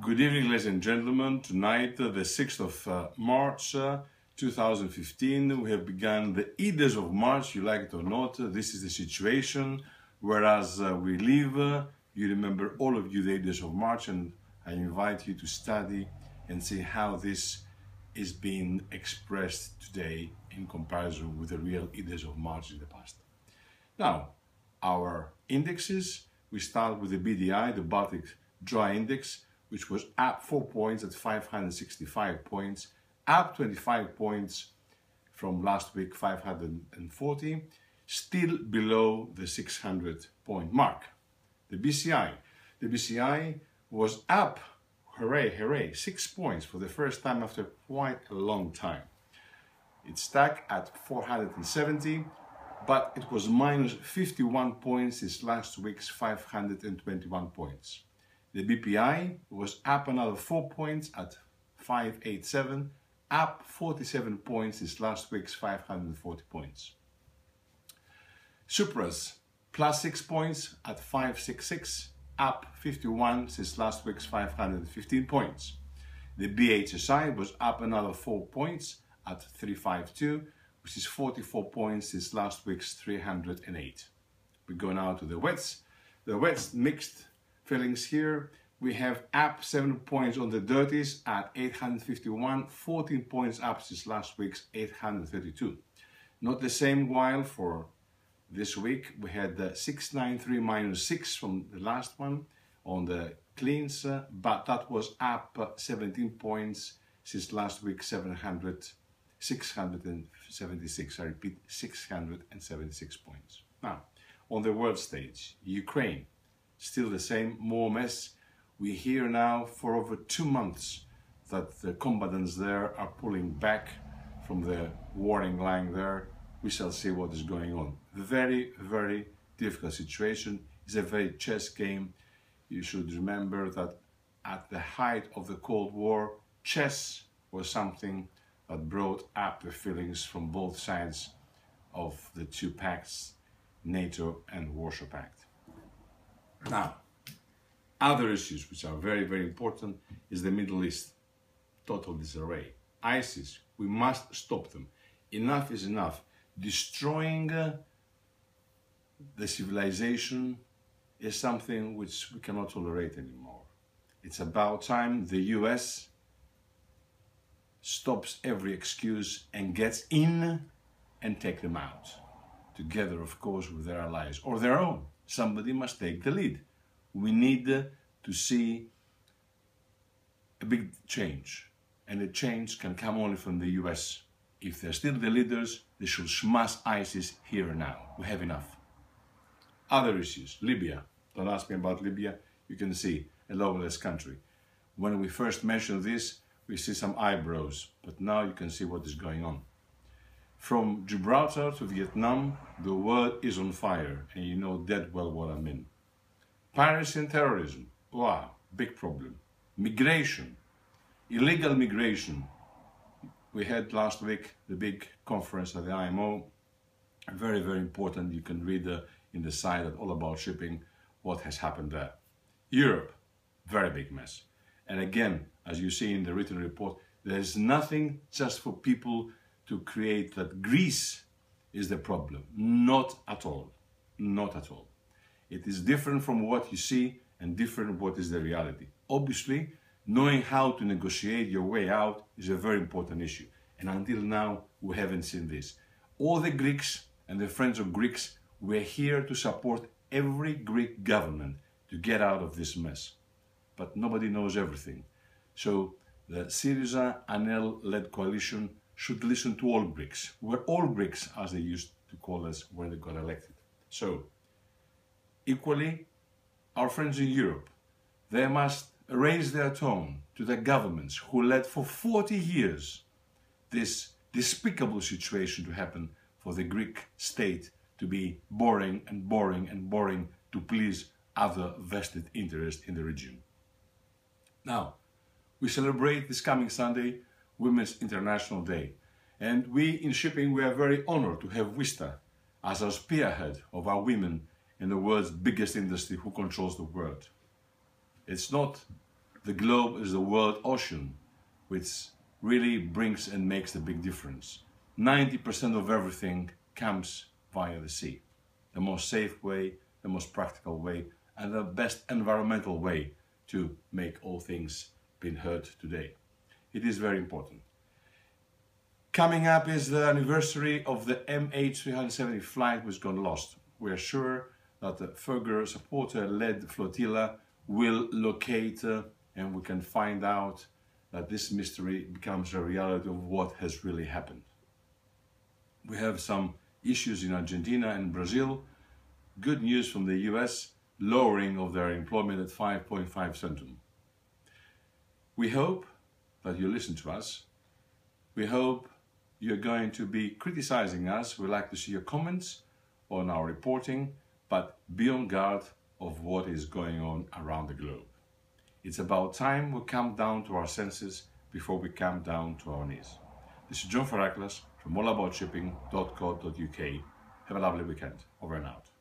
Good evening, ladies and gentlemen. Tonight, the 6th of March 2015, we have begun the ides of March. You like it or not, this is the situation. Whereas we live, you remember, all of you, the ides of March, and I invite you to study and see how this is being expressed today in comparison with the real ides of March in the past. Now, our indexes, we start with the BDI, the Baltic Dry Index, which was up 4 points at 565 points, up 25 points from last week, 540, still below the 600-point mark. The BCI was up, hooray, hooray, 6 points for the first time after quite a long time. It's stuck at 470, but it was minus 51 points since last week's 521 points. The BPI was up another 4 points at 587, up 47 points since last week's 540 points. Supras plus 6 points at 566, up 51 since last week's 515 points. The BHSI was up another 4 points at 352, which is 44 points since last week's 308. We go now to the wets. The wets mixed feelings here. We have up 7 points on the dirties at 851, 14 points up since last week's 832. Not the same while for this week. We had the 693 minus 6 from the last one on the cleans, but that was up 17 points since last week, 676. I repeat, 676 points. Now, on the world stage, Ukraine, still the same, more mess. We hear now for over 2 months that the combatants there are pulling back from the warning line there. We shall see what is going on. Very, very difficult situation. It's a very chess game. You should remember that at the height of the Cold War, chess was something that brought up the feelings from both sides of the two pacts, NATO and Warsaw Pact. Now, other issues which are very, very important is the Middle East. Total disarray. ISIS, we must stop them. Enough is enough. Destroying the civilization is something which we cannot tolerate anymore. It's about time the US stops every excuse and gets in and take them out. Together, of course, with their allies or their own. Somebody must take the lead. We need to see a big change, and the change can come only from the US. If they're still the leaders, they should smash ISIS here and now. We have enough. Other issues, Libya. Don't ask me about Libya. You can see a lawless country. When we first mentioned this, we see some eyebrows, but now you can see what is going on. From Gibraltar to Vietnam, the world is on fire, and you know dead well what I mean. Piracy and terrorism, wow, big problem. Migration, illegal migration. We had last week the big conference at the IMO, very, very important. You can read in the site at Allaboutshipping what has happened there. Europe, very big mess. And again, as you see in the written report, there is nothing just for people to create that Greece is the problem. Not at all, not at all. It is different from what you see and different what is the reality. Obviously, knowing how to negotiate your way out is a very important issue. And until now, we haven't seen this. All the Greeks and the friends of Greeks were here to support every Greek government to get out of this mess. But nobody knows everything. So the Syriza-Anel-led coalition should listen to all Greeks. We're all Greeks, as they used to call us when they got elected. So, equally, our friends in Europe, they must raise their tone to the governments who led for 40 years this despicable situation to happen, for the Greek state to be boring and boring and boring to please other vested interests in the region. Now, we celebrate this coming Sunday Women's International Day, and we in shipping, we are very honored to have Vista as our spearhead of our women in the world's biggest industry who controls the world. It's not the globe is the world ocean, which really brings and makes the big difference. 90% of everything comes via the sea. The most safe way, the most practical way, and the best environmental way to make all things being heard today. It is very important. Coming up is the anniversary of the MH370 flight which got lost. We are sure that the Fugger supporter-led flotilla will locate and we can find out that this mystery becomes a reality of what has really happened. We have some issues in Argentina and Brazil. Good news from the US, lowering of their employment at 5.5 centum. We hope that you listen to us. We hope you're going to be criticizing us. We'd like to see your comments on our reporting, but be on guard of what is going on around the globe. It's about time we come down to our senses before we come down to our knees. This is John FARACLAS from allaboutshipping.co.uk. Have a lovely weekend. Over and out.